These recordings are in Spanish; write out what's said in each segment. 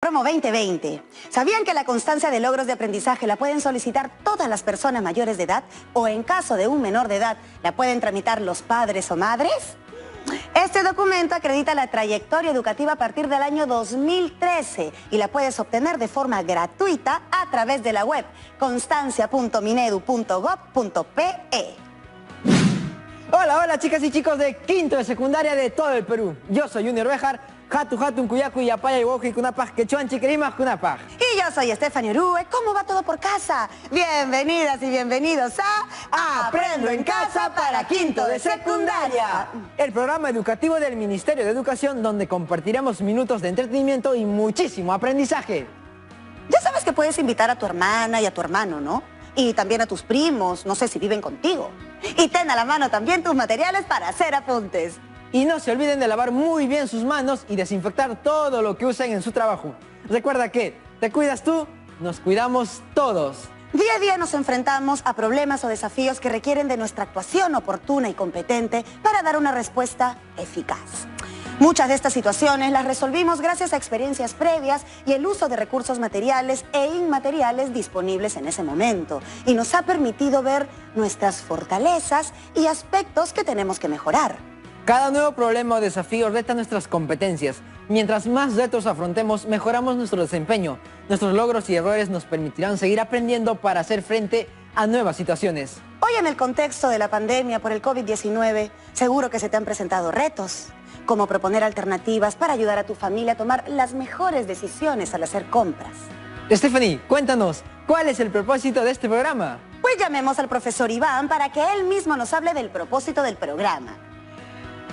Promo 2020. ¿Sabían que la constancia de logros de aprendizaje la pueden solicitar todas las personas mayores de edad o en caso de un menor de edad la pueden tramitar los padres o madres? Este documento acredita la trayectoria educativa a partir del año 2013 y la puedes obtener de forma gratuita a través de la web constancia.minedu.gov.pe. Hola chicas y chicos de quinto de secundaria de todo el Perú. Yo soy Junior Béjar, Hatun Cuyacu y Apaya y Woji Kunapaj, Quechuan Chiquirimas Kunapaj. Y yo soy Stephanie Urue. ¿Cómo va todo por casa? Bienvenidas y bienvenidos a Aprendo en Casa para quinto de secundaria. El programa educativo del Ministerio de Educación donde compartiremos minutos de entretenimiento y muchísimo aprendizaje. Ya sabes que puedes invitar a tu hermana y a tu hermano, ¿no? Y también a tus primos, no sé si viven contigo. Y ten a la mano también tus materiales para hacer apuntes. Y no se olviden de lavar muy bien sus manos y desinfectar todo lo que usen en su trabajo. Recuerda que te cuidas tú, nos cuidamos todos. Día a día nos enfrentamos a problemas o desafíos que requieren de nuestra actuación oportuna y competente para dar una respuesta eficaz. Muchas de estas situaciones las resolvimos gracias a experiencias previas y el uso de recursos materiales e inmateriales disponibles en ese momento. Y nos ha permitido ver nuestras fortalezas y aspectos que tenemos que mejorar. Cada nuevo problema o desafío reta nuestras competencias. Mientras más retos afrontemos, mejoramos nuestro desempeño. Nuestros logros y errores nos permitirán seguir aprendiendo para hacer frente a nuevas situaciones. Hoy en el contexto de la pandemia por el COVID-19, seguro que se te han presentado retos, como proponer alternativas para ayudar a tu familia a tomar las mejores decisiones al hacer compras. Stephanie, cuéntanos, ¿cuál es el propósito de este programa? Pues llamemos al profesor Iván para que él mismo nos hable del propósito del programa.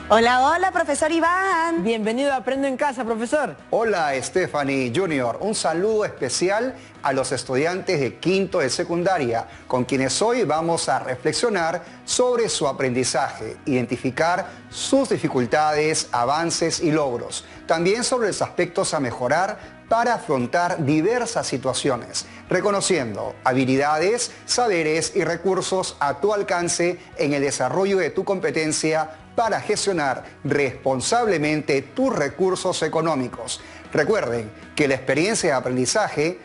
Hola, profesor Iván. Bienvenido a Aprendo en Casa, profesor. Hola, Stephanie Junior. Un saludo especial a los estudiantes de quinto de secundaria, con quienes hoy vamos a reflexionar sobre su aprendizaje, identificar sus dificultades, avances y logros. También sobre los aspectos a mejorar para afrontar diversas situaciones, reconociendo habilidades, saberes y recursos a tu alcance en el desarrollo de tu competencia para gestionar responsablemente tus recursos económicos. Recuerden que la experiencia de aprendizaje,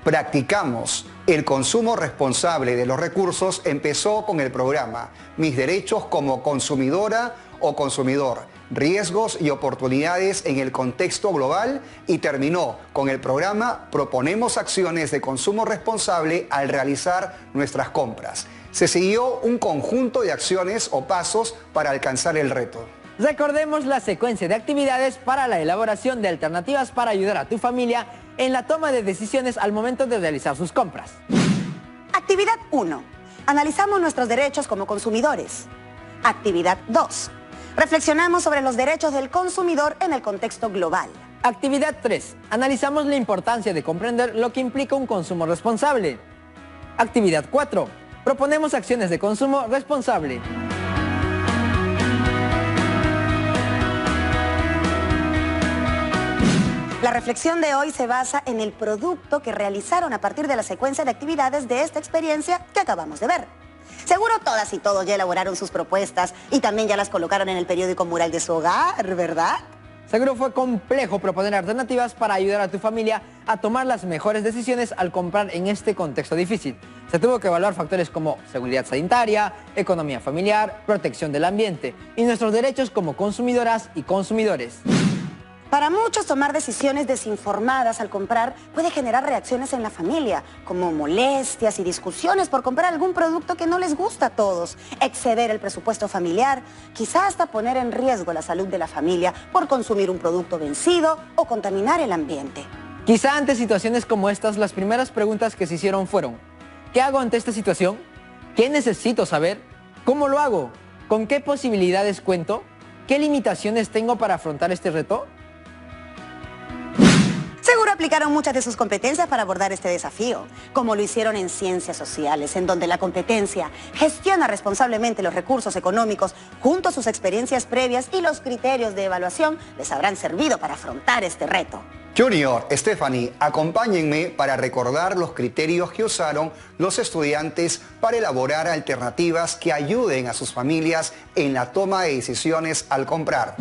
practicamos el consumo responsable de los recursos, empezó con el programa Mis derechos como consumidora o consumidor, riesgos y oportunidades en el contexto global, y terminó con el programa Proponemos acciones de consumo responsable al realizar nuestras compras. Se siguió un conjunto de acciones o pasos para alcanzar el reto. Recordemos la secuencia de actividades para la elaboración de alternativas para ayudar a tu familia en la toma de decisiones al momento de realizar sus compras. Actividad 1. Analizamos nuestros derechos como consumidores. Actividad 2. Reflexionamos sobre los derechos del consumidor en el contexto global. Actividad 3. Analizamos la importancia de comprender lo que implica un consumo responsable. Actividad 4. Proponemos acciones de consumo responsable. La reflexión de hoy se basa en el producto que realizaron a partir de la secuencia de actividades de esta experiencia que acabamos de ver. Seguro todas y todos ya elaboraron sus propuestas y también ya las colocaron en el periódico mural de su hogar, ¿verdad? Seguro fue complejo proponer alternativas para ayudar a tu familia a tomar las mejores decisiones al comprar en este contexto difícil. Se tuvo que evaluar factores como seguridad sanitaria, economía familiar, protección del ambiente y nuestros derechos como consumidoras y consumidores. Para muchos, tomar decisiones desinformadas al comprar puede generar reacciones en la familia, como molestias y discusiones por comprar algún producto que no les gusta a todos, exceder el presupuesto familiar, quizá hasta poner en riesgo la salud de la familia por consumir un producto vencido o contaminar el ambiente. Quizá ante situaciones como estas, las primeras preguntas que se hicieron fueron: ¿qué hago ante esta situación? ¿Qué necesito saber? ¿Cómo lo hago? ¿Con qué posibilidades cuento? ¿Qué limitaciones tengo para afrontar este reto? Seguro aplicaron muchas de sus competencias para abordar este desafío, como lo hicieron en ciencias sociales, en donde la competencia gestiona responsablemente los recursos económicos junto a sus experiencias previas y los criterios de evaluación les habrán servido para afrontar este reto. Junior, Stephanie, acompáñenme para recordar los criterios que usaron los estudiantes para elaborar alternativas que ayuden a sus familias en la toma de decisiones al comprar.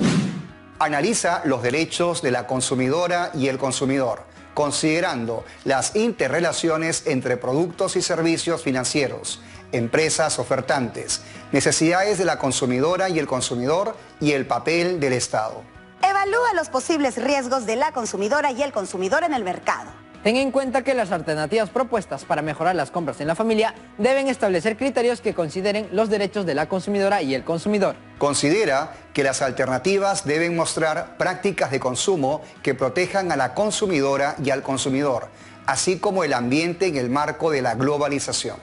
Analiza los derechos de la consumidora y el consumidor. considerando las interrelaciones entre productos y servicios financieros, empresas ofertantes, necesidades de la consumidora y el consumidor y el papel del Estado. Evalúa los posibles riesgos de la consumidora y el consumidor en el mercado. Ten en cuenta que las alternativas propuestas para mejorar las compras en la familia deben establecer criterios que consideren los derechos de la consumidora y el consumidor. Considera que las alternativas deben mostrar prácticas de consumo que protejan a la consumidora y al consumidor, así como el ambiente en el marco de la globalización.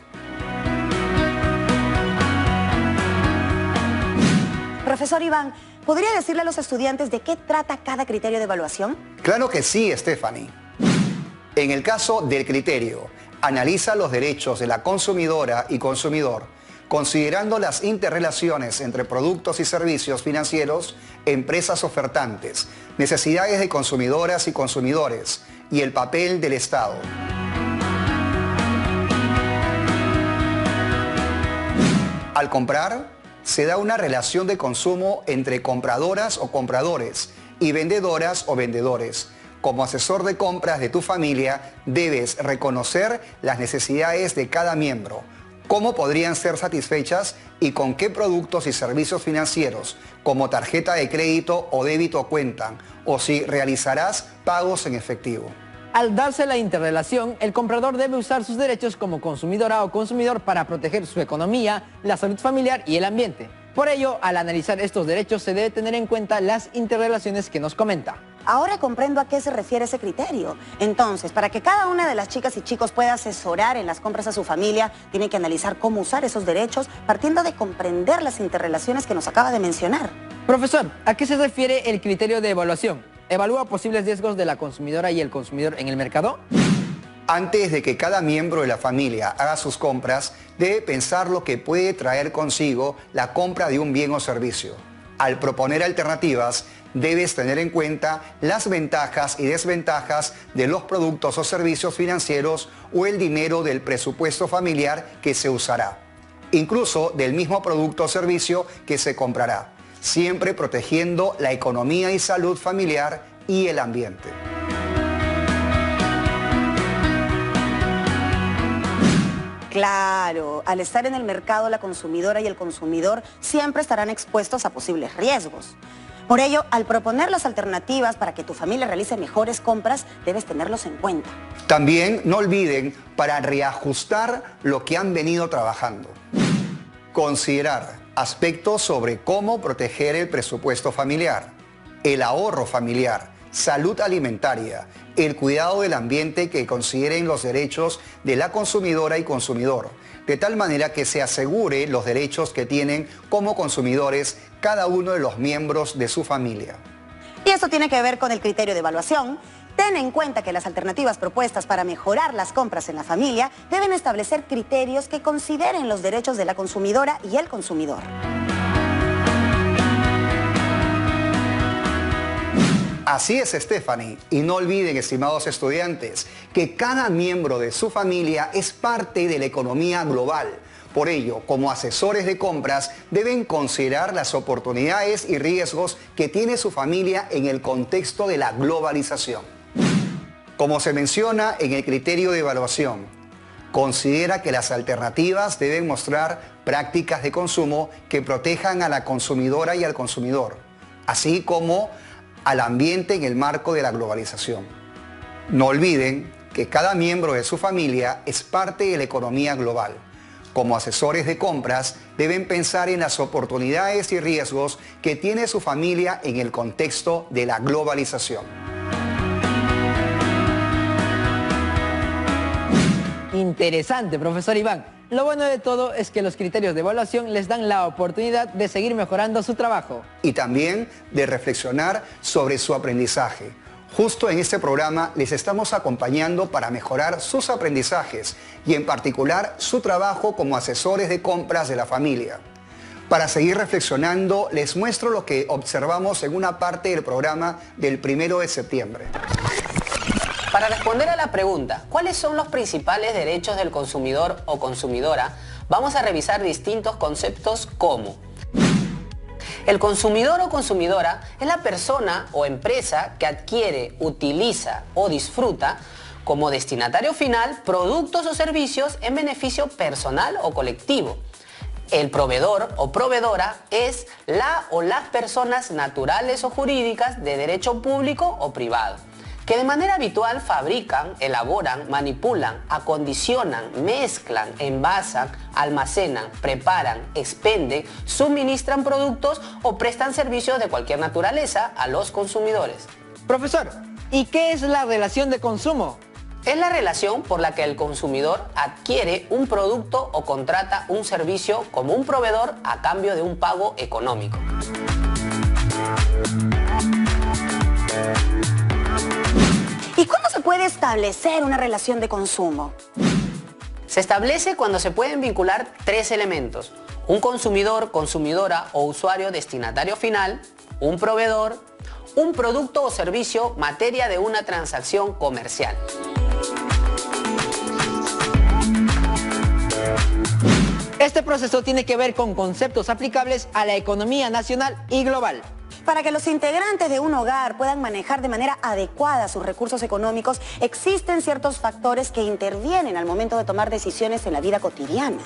Profesor Iván, ¿podría decirle a los estudiantes de qué trata cada criterio de evaluación? Claro que sí, Stephanie. En el caso del criterio, analiza los derechos de la consumidora y consumidor, considerando las interrelaciones entre productos y servicios financieros, empresas ofertantes, necesidades de consumidoras y consumidores y el papel del Estado. Al comprar, se da una relación de consumo entre compradoras o compradores y vendedoras o vendedores. Como asesor de compras de tu familia, debes reconocer las necesidades de cada miembro, cómo podrían ser satisfechas y con qué productos y servicios financieros, como tarjeta de crédito o débito cuentan, o si realizarás pagos en efectivo. Al darse la interrelación, el comprador debe usar sus derechos como consumidora o consumidor para proteger su economía, la salud familiar y el ambiente. Por ello, al analizar estos derechos se debe tener en cuenta las interrelaciones que nos comenta. Ahora comprendo a qué se refiere ese criterio. Entonces, para que cada una de las chicas y chicos pueda asesorar en las compras a su familia, tiene que analizar cómo usar esos derechos, partiendo de comprender las interrelaciones que nos acaba de mencionar. Profesor, ¿a qué se refiere el criterio de evaluación? ¿Evalúa posibles riesgos de la consumidora y el consumidor en el mercado? Antes de que cada miembro de la familia haga sus compras, debe pensar lo que puede traer consigo la compra de un bien o servicio. Al proponer alternativas, debes tener en cuenta las ventajas y desventajas de los productos o servicios financieros o el dinero del presupuesto familiar que se usará, incluso del mismo producto o servicio que se comprará, siempre protegiendo la economía y salud familiar y el ambiente. Claro, al estar en el mercado, la consumidora y el consumidor siempre estarán expuestos a posibles riesgos. Por ello, al proponer las alternativas para que tu familia realice mejores compras, debes tenerlos en cuenta. También no olviden para reajustar lo que han venido trabajando. Considerar aspectos sobre cómo proteger el presupuesto familiar, el ahorro familiar, salud alimentaria, el cuidado del ambiente, que consideren los derechos de la consumidora y consumidor, de tal manera que se asegure los derechos que tienen como consumidores cada uno de los miembros de su familia. Y esto tiene que ver con el criterio de evaluación. Ten en cuenta que las alternativas propuestas para mejorar las compras en la familia deben establecer criterios que consideren los derechos de la consumidora y el consumidor. Así es, Stephanie, y no olviden, estimados estudiantes, que cada miembro de su familia es parte de la economía global. Por ello, como asesores de compras, deben considerar las oportunidades y riesgos que tiene su familia en el contexto de la globalización. Como se menciona en el criterio de evaluación, considera que las alternativas deben mostrar prácticas de consumo que protejan a la consumidora y al consumidor, así como al ambiente en el marco de la globalización. No olviden que cada miembro de su familia es parte de la economía global. Como asesores de compras, deben pensar en las oportunidades y riesgos que tiene su familia en el contexto de la globalización. Interesante, profesor Iván. Lo bueno de todo es que los criterios de evaluación les dan la oportunidad de seguir mejorando su trabajo. Y también de reflexionar sobre su aprendizaje. Justo en este programa les estamos acompañando para mejorar sus aprendizajes y en particular su trabajo como asesores de compras de la familia. Para seguir reflexionando, les muestro lo que observamos en una parte del programa del 1 de septiembre. Para responder a la pregunta, ¿cuáles son los principales derechos del consumidor o consumidora? Vamos a revisar distintos conceptos como El consumidor o consumidora es la persona o empresa que adquiere, utiliza o disfruta como destinatario final productos o servicios en beneficio personal o colectivo. El proveedor o proveedora es la o las personas naturales o jurídicas de derecho público o privado, que de manera habitual fabrican, elaboran, manipulan, acondicionan, mezclan, envasan, almacenan, preparan, expenden, suministran productos o prestan servicios de cualquier naturaleza a los consumidores. Profesor, ¿y qué es la relación de consumo? Es la relación por la que el consumidor adquiere un producto o contrata un servicio como un proveedor a cambio de un pago económico. ¿Y cuándo se puede establecer una relación de consumo? Se establece cuando se pueden vincular tres elementos: un consumidor, consumidora o usuario destinatario final, un proveedor, un producto o servicio materia de una transacción comercial. Este proceso tiene que ver con conceptos aplicables a la economía nacional y global. Para que los integrantes de un hogar puedan manejar de manera adecuada sus recursos económicos, existen ciertos factores que intervienen al momento de tomar decisiones en la vida cotidiana.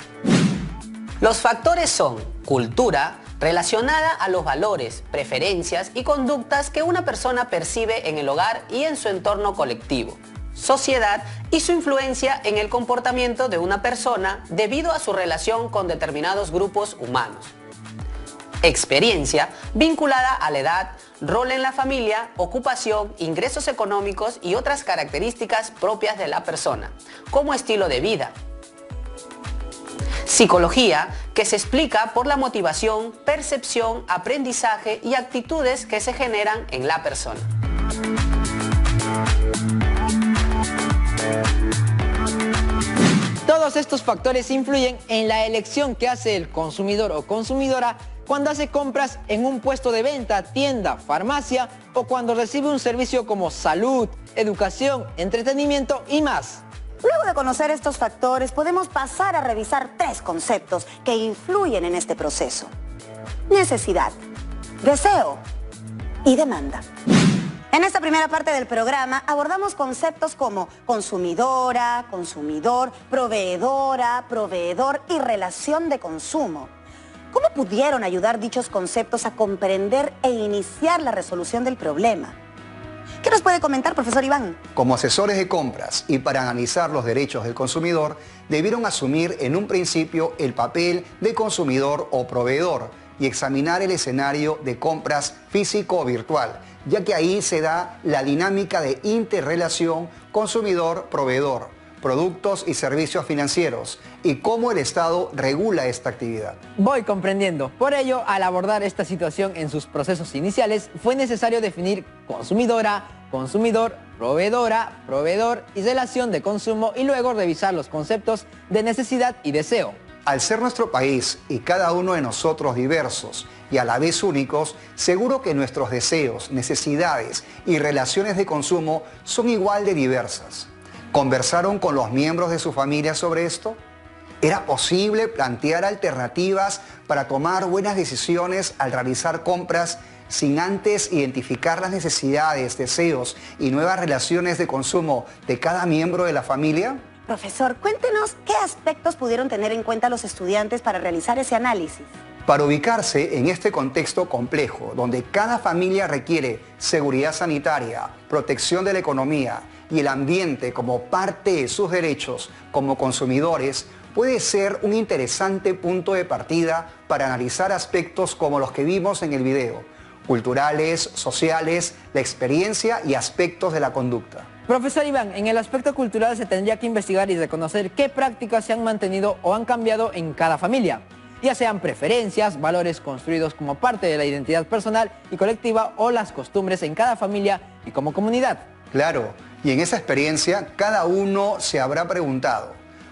Los factores son cultura, relacionada a los valores, preferencias y conductas que una persona percibe en el hogar y en su entorno colectivo; sociedad y su influencia en el comportamiento de una persona debido a su relación con determinados grupos humanos; experiencia, vinculada a la edad, rol en la familia, ocupación, ingresos económicos y otras características propias de la persona, como estilo de vida; psicología, que se explica por la motivación, percepción, aprendizaje y actitudes que se generan en la persona. Todos estos factores influyen en la elección que hace el consumidor o consumidora cuando hace compras en un puesto de venta, tienda, farmacia o cuando recibe un servicio como salud, educación, entretenimiento y más. Luego de conocer estos factores, podemos pasar a revisar tres conceptos que influyen en este proceso: necesidad, deseo y demanda. En esta primera parte del programa abordamos conceptos como consumidora, consumidor, proveedora, proveedor y relación de consumo. ¿Cómo pudieron ayudar dichos conceptos a comprender e iniciar la resolución del problema? ¿Qué nos puede comentar, profesor Iván? Como asesores de compras y para analizar los derechos del consumidor, debieron asumir en un principio el papel de consumidor o proveedor y examinar el escenario de compras físico o virtual, ya que ahí se da la dinámica de interrelación consumidor-proveedor, productos y servicios financieros y cómo el Estado regula esta actividad. Voy comprendiendo. Por ello, al abordar esta situación en sus procesos iniciales, fue necesario definir consumidora, consumidor, proveedora, proveedor y relación de consumo y luego revisar los conceptos de necesidad y deseo. Al ser nuestro país y cada uno de nosotros diversos y a la vez únicos, seguro que nuestros deseos, necesidades y relaciones de consumo son igual de diversas. ¿Conversaron con los miembros de su familia sobre esto? ¿Era posible plantear alternativas para tomar buenas decisiones al realizar compras sin antes identificar las necesidades, deseos y nuevas relaciones de consumo de cada miembro de la familia? Profesor, cuéntenos qué aspectos pudieron tener en cuenta los estudiantes para realizar ese análisis. Para ubicarse en este contexto complejo, donde cada familia requiere seguridad sanitaria, protección de la economía y el ambiente como parte de sus derechos como consumidores, puede ser un interesante punto de partida para analizar aspectos como los que vimos en el video: culturales, sociales, la experiencia y aspectos de la conducta. Profesor Iván, en el aspecto cultural se tendría que investigar y reconocer qué prácticas se han mantenido o han cambiado en cada familia, ya sean preferencias, valores construidos como parte de la identidad personal y colectiva o las costumbres en cada familia y como comunidad. Claro, y en esa experiencia cada uno se habrá preguntado: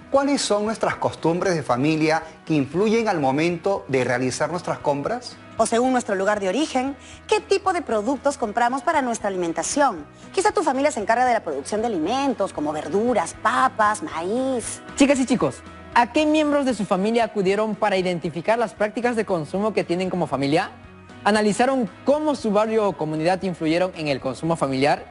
¿cuáles son nuestras costumbres de familia que influyen al momento de realizar nuestras compras? O según nuestro lugar de origen, ¿qué tipo de productos compramos para nuestra alimentación? Quizá tu familia se encarga de la producción de alimentos como verduras, papas, maíz. Chicas y chicos, ¿a qué miembros de su familia acudieron para identificar las prácticas de consumo que tienen como familia? ¿Analizaron cómo su barrio o comunidad influyeron en el consumo familiar?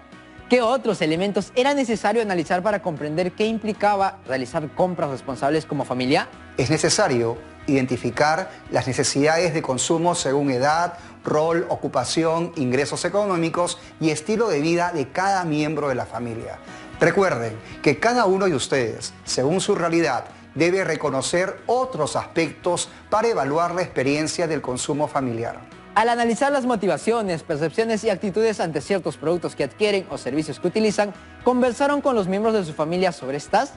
¿Qué otros elementos era necesario analizar para comprender qué implicaba realizar compras responsables como familia? Es necesario identificar las necesidades de consumo según edad, rol, ocupación, ingresos económicos y estilo de vida de cada miembro de la familia. Recuerden que cada uno de ustedes, según su realidad, debe reconocer otros aspectos para evaluar la experiencia del consumo familiar. Al analizar las motivaciones, percepciones y actitudes ante ciertos productos que adquieren o servicios que utilizan, ¿conversaron con los miembros de su familia sobre estas?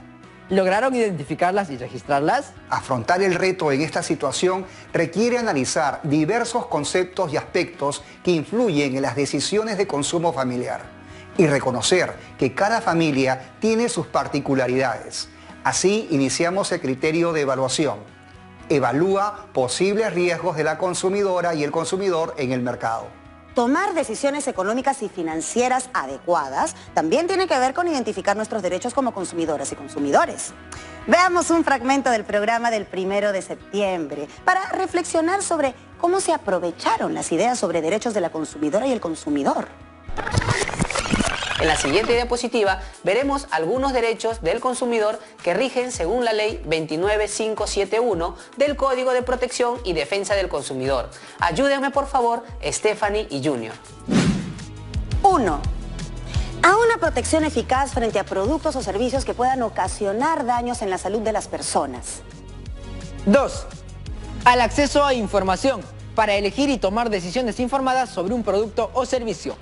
¿Lograron identificarlas y registrarlas? Afrontar el reto en esta situación requiere analizar diversos conceptos y aspectos que influyen en las decisiones de consumo familiar y reconocer que cada familia tiene sus particularidades. Así iniciamos el criterio de evaluación. Evalúa posibles riesgos de la consumidora y el consumidor en el mercado. Tomar decisiones económicas y financieras adecuadas también tiene que ver con identificar nuestros derechos como consumidoras y consumidores. Veamos un fragmento del programa del 1 de septiembre para reflexionar sobre cómo se aprovecharon las ideas sobre derechos de la consumidora y el consumidor. En la siguiente diapositiva veremos algunos derechos del consumidor que rigen según la Ley 29571 del Código de Protección y Defensa del Consumidor. Ayúdenme por favor, Stephanie y Junior. 1. A una protección eficaz frente a productos o servicios que puedan ocasionar daños en la salud de las personas. 2. Al acceso a información para elegir y tomar decisiones informadas sobre un producto o servicio.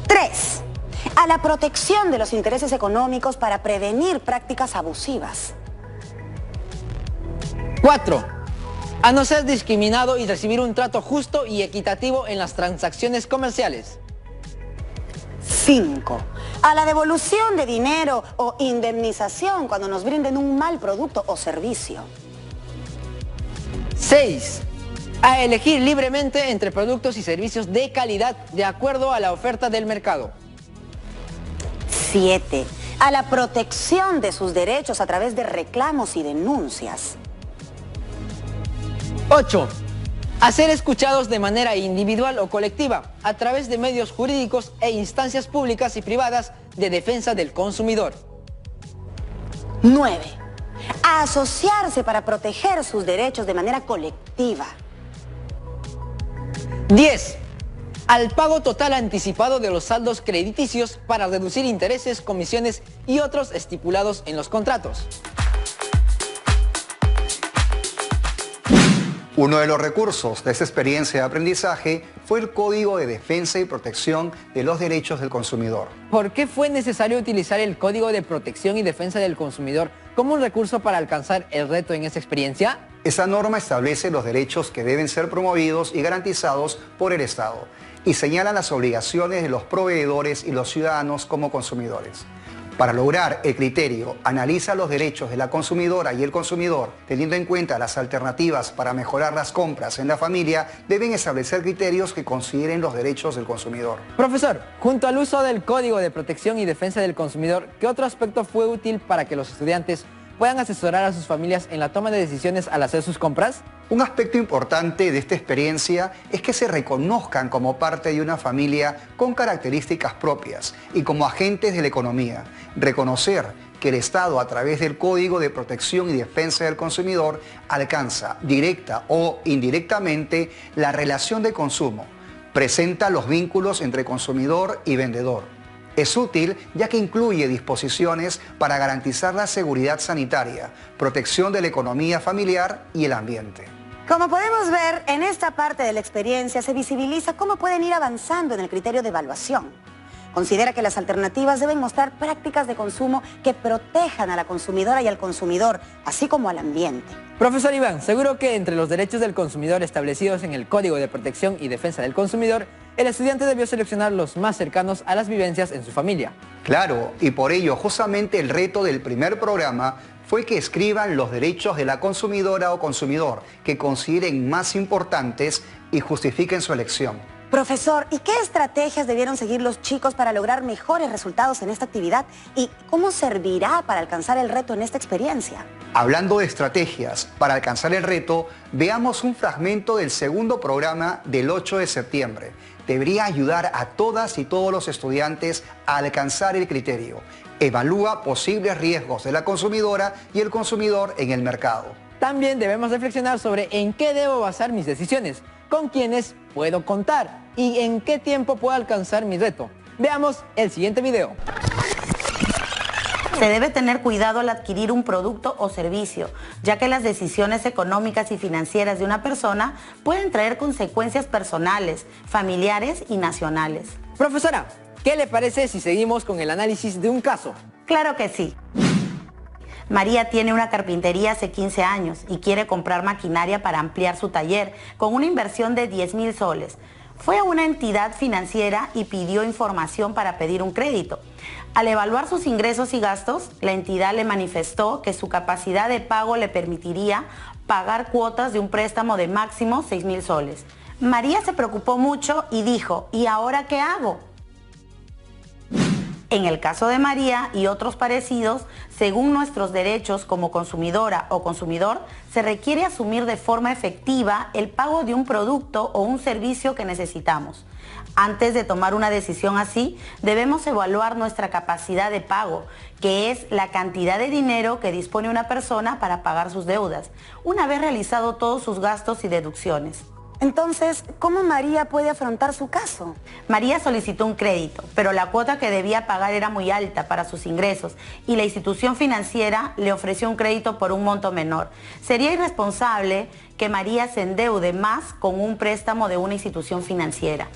3. A la protección de los intereses económicos para prevenir prácticas abusivas. 4. A no ser discriminado y recibir un trato justo y equitativo en las transacciones comerciales. 5. A la devolución de dinero o indemnización cuando nos brinden un mal producto o servicio. 6. A elegir libremente entre productos y servicios de calidad de acuerdo a la oferta del mercado. 7. A la protección de sus derechos a través de reclamos y denuncias. 8. A ser escuchados de manera individual o colectiva a través de medios jurídicos e instancias públicas y privadas de defensa del consumidor. 9. A asociarse para proteger sus derechos de manera colectiva. 10. Al pago total anticipado de los saldos crediticios para reducir intereses, comisiones y otros estipulados en los contratos. Uno de los recursos de esta experiencia de aprendizaje fue el Código de Defensa y Protección de los Derechos del Consumidor. ¿Por qué fue necesario utilizar el Código de Protección y Defensa del Consumidor como un recurso para alcanzar el reto en esa experiencia? Esa norma establece los derechos que deben ser promovidos y garantizados por el Estado y señala las obligaciones de los proveedores y los ciudadanos como consumidores. Para lograr el criterio, analiza los derechos de la consumidora y el consumidor, teniendo en cuenta las alternativas para mejorar las compras en la familia, deben establecer criterios que consideren los derechos del consumidor. Profesor, junto al uso del Código de Protección y Defensa del Consumidor, ¿qué otro aspecto fue útil para que los estudiantes puedan asesorar a sus familias en la toma de decisiones al hacer sus compras? Un aspecto importante de esta experiencia es que se reconozcan como parte de una familia con características propias y como agentes de la economía. Reconocer que el Estado, a través del Código de Protección y Defensa del Consumidor, alcanza directa o indirectamente la relación de consumo, presenta los vínculos entre consumidor y vendedor. Es útil ya que incluye disposiciones para garantizar la seguridad sanitaria, protección de la economía familiar y el ambiente. Como podemos ver, en esta parte de la experiencia se visibiliza cómo pueden ir avanzando en el criterio de evaluación. Considera que las alternativas deben mostrar prácticas de consumo que protejan a la consumidora y al consumidor, así como al ambiente. Profesor Iván, seguro que entre los derechos del consumidor establecidos en el Código de Protección y Defensa del Consumidor, el estudiante debió seleccionar los más cercanos a las vivencias en su familia. Claro, y por ello justamente el reto del primer programa fue que escriban los derechos de la consumidora o consumidor que consideren más importantes y justifiquen su elección. Profesor, ¿y qué estrategias debieron seguir los chicos para lograr mejores resultados en esta actividad? ¿Y cómo servirá para alcanzar el reto en esta experiencia? Hablando de estrategias para alcanzar el reto, veamos un fragmento del segundo programa del 8 de septiembre. Debería ayudar a todas y todos los estudiantes a alcanzar el criterio. Evalúa posibles riesgos de la consumidora y el consumidor en el mercado. También debemos reflexionar sobre en qué debo basar mis decisiones, con quiénes puedo contar y en qué tiempo puedo alcanzar mi reto. Veamos el siguiente video. Se debe tener cuidado al adquirir un producto o servicio, ya que las decisiones económicas y financieras de una persona pueden traer consecuencias personales, familiares y nacionales. Profesora, ¿qué le parece si seguimos con el análisis de un caso? Claro que sí. María tiene una carpintería hace 15 años y quiere comprar maquinaria para ampliar su taller con una inversión de 10.000 soles. Fue a una entidad financiera y pidió información para pedir un crédito. Al evaluar sus ingresos y gastos, la entidad le manifestó que su capacidad de pago le permitiría pagar cuotas de un préstamo de máximo 6.000 soles. María se preocupó mucho y dijo, ¿y ahora qué hago? En el caso de María y otros parecidos, según nuestros derechos como consumidora o consumidor, se requiere asumir de forma efectiva el pago de un producto o un servicio que necesitamos. Antes de tomar una decisión así, debemos evaluar nuestra capacidad de pago, que es la cantidad de dinero que dispone una persona para pagar sus deudas, una vez realizado todos sus gastos y deducciones. Entonces, ¿cómo María puede afrontar su caso? María solicitó un crédito, pero la cuota que debía pagar era muy alta para sus ingresos y la institución financiera le ofreció un crédito por un monto menor. Sería irresponsable que María se endeude más con un préstamo de una institución financiera.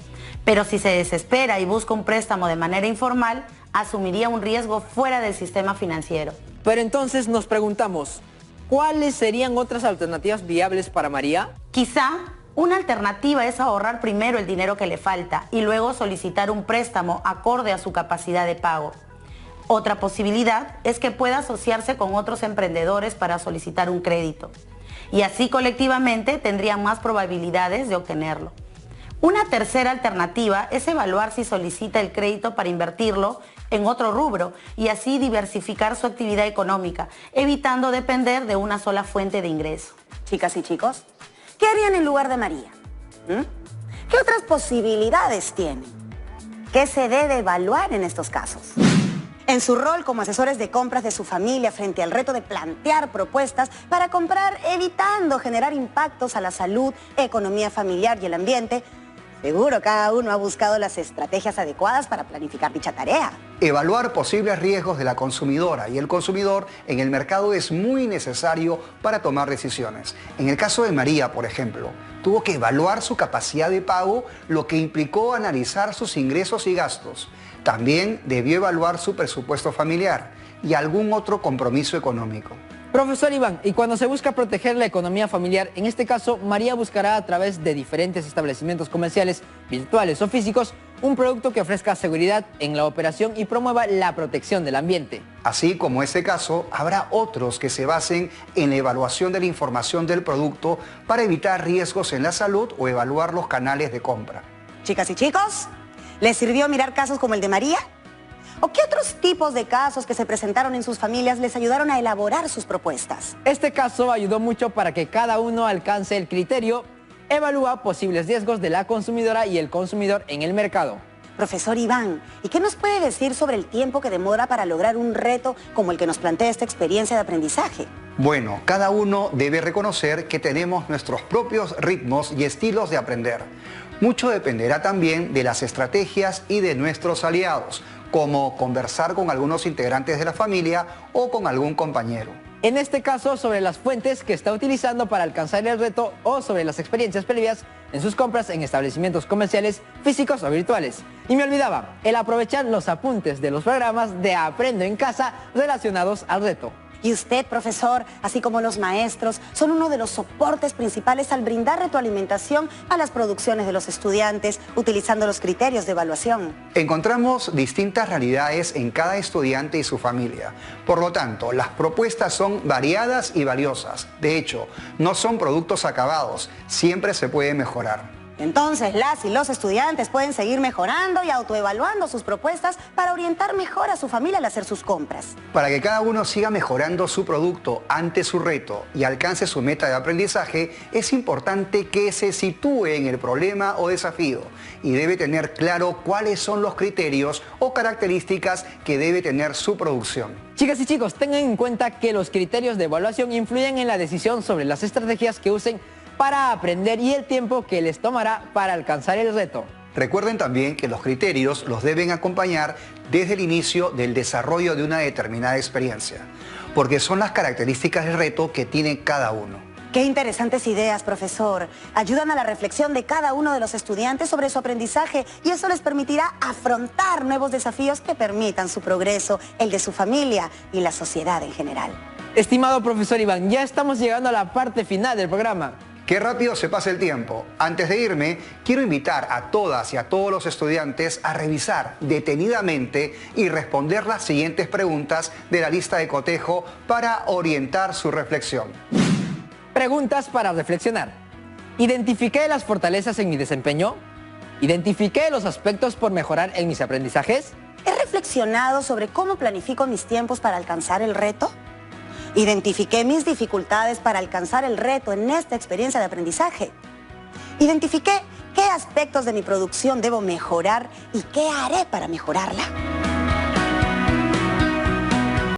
Pero si se desespera y busca un préstamo de manera informal, asumiría un riesgo fuera del sistema financiero. Pero entonces nos preguntamos, ¿cuáles serían otras alternativas viables para María? Quizá una alternativa es ahorrar primero el dinero que le falta y luego solicitar un préstamo acorde a su capacidad de pago. Otra posibilidad es que pueda asociarse con otros emprendedores para solicitar un crédito. Y así colectivamente tendrían más probabilidades de obtenerlo. Una tercera alternativa es evaluar si solicita el crédito para invertirlo en otro rubro y así diversificar su actividad económica, evitando depender de una sola fuente de ingreso. Chicas y chicos, ¿qué harían en lugar de María? ¿Qué otras posibilidades tienen? ¿Qué se debe evaluar en estos casos? En su rol como asesores de compras de su familia frente al reto de plantear propuestas para comprar evitando generar impactos a la salud, economía familiar y el ambiente, seguro cada uno ha buscado las estrategias adecuadas para planificar dicha tarea. Evaluar posibles riesgos de la consumidora y el consumidor en el mercado es muy necesario para tomar decisiones. En el caso de María, por ejemplo, tuvo que evaluar su capacidad de pago, lo que implicó analizar sus ingresos y gastos. También debió evaluar su presupuesto familiar y algún otro compromiso económico. Profesor Iván, y cuando se busca proteger la economía familiar, en este caso, María buscará a través de diferentes establecimientos comerciales, virtuales o físicos, un producto que ofrezca seguridad en la operación y promueva la protección del ambiente. Así como ese caso, habrá otros que se basen en la evaluación de la información del producto para evitar riesgos en la salud o evaluar los canales de compra. Chicas y chicos, ¿les sirvió mirar casos como el de María? ¿O qué otros tipos de casos que se presentaron en sus familias les ayudaron a elaborar sus propuestas? Este caso ayudó mucho para que cada uno alcance el criterio, evalúa posibles riesgos de la consumidora y el consumidor en el mercado. Profesor Iván, ¿y qué nos puede decir sobre el tiempo que demora para lograr un reto como el que nos plantea esta experiencia de aprendizaje? Bueno, cada uno debe reconocer que tenemos nuestros propios ritmos y estilos de aprender. Mucho dependerá también de las estrategias y de nuestros aliados, como conversar con algunos integrantes de la familia o con algún compañero. En este caso, sobre las fuentes que está utilizando para alcanzar el reto o sobre las experiencias previas en sus compras en establecimientos comerciales, físicos o virtuales. Y me olvidaba, el aprovechar los apuntes de los programas de Aprendo en Casa relacionados al reto. Y usted, profesor, así como los maestros, son uno de los soportes principales al brindar retroalimentación a las producciones de los estudiantes, utilizando los criterios de evaluación. Encontramos distintas realidades en cada estudiante y su familia. Por lo tanto, las propuestas son variadas y valiosas. De hecho, no son productos acabados, siempre se puede mejorar. Entonces, las y los estudiantes pueden seguir mejorando y autoevaluando sus propuestas para orientar mejor a su familia al hacer sus compras. Para que cada uno siga mejorando su producto ante su reto y alcance su meta de aprendizaje, es importante que se sitúe en el problema o desafío y debe tener claro cuáles son los criterios o características que debe tener su producción. Chicas y chicos, tengan en cuenta que los criterios de evaluación influyen en la decisión sobre las estrategias que usen para aprender y el tiempo que les tomará para alcanzar el reto. Recuerden también que los criterios los deben acompañar desde el inicio del desarrollo de una determinada experiencia, porque son las características del reto que tiene cada uno. Qué interesantes ideas, profesor. Ayudan a la reflexión de cada uno de los estudiantes sobre su aprendizaje y eso les permitirá afrontar nuevos desafíos que permitan su progreso, el de su familia y la sociedad en general. Estimado profesor Iván, ya estamos llegando a la parte final del programa. Qué rápido se pasa el tiempo. Antes de irme, quiero invitar a todas y a todos los estudiantes a revisar detenidamente y responder las siguientes preguntas de la lista de cotejo para orientar su reflexión. Preguntas para reflexionar. ¿Identifiqué las fortalezas en mi desempeño? ¿Identifiqué los aspectos por mejorar en mis aprendizajes? ¿He reflexionado sobre cómo planifico mis tiempos para alcanzar el reto? ¿Identifiqué mis dificultades para alcanzar el reto en esta experiencia de aprendizaje? ¿Identifiqué qué aspectos de mi producción debo mejorar y qué haré para mejorarla?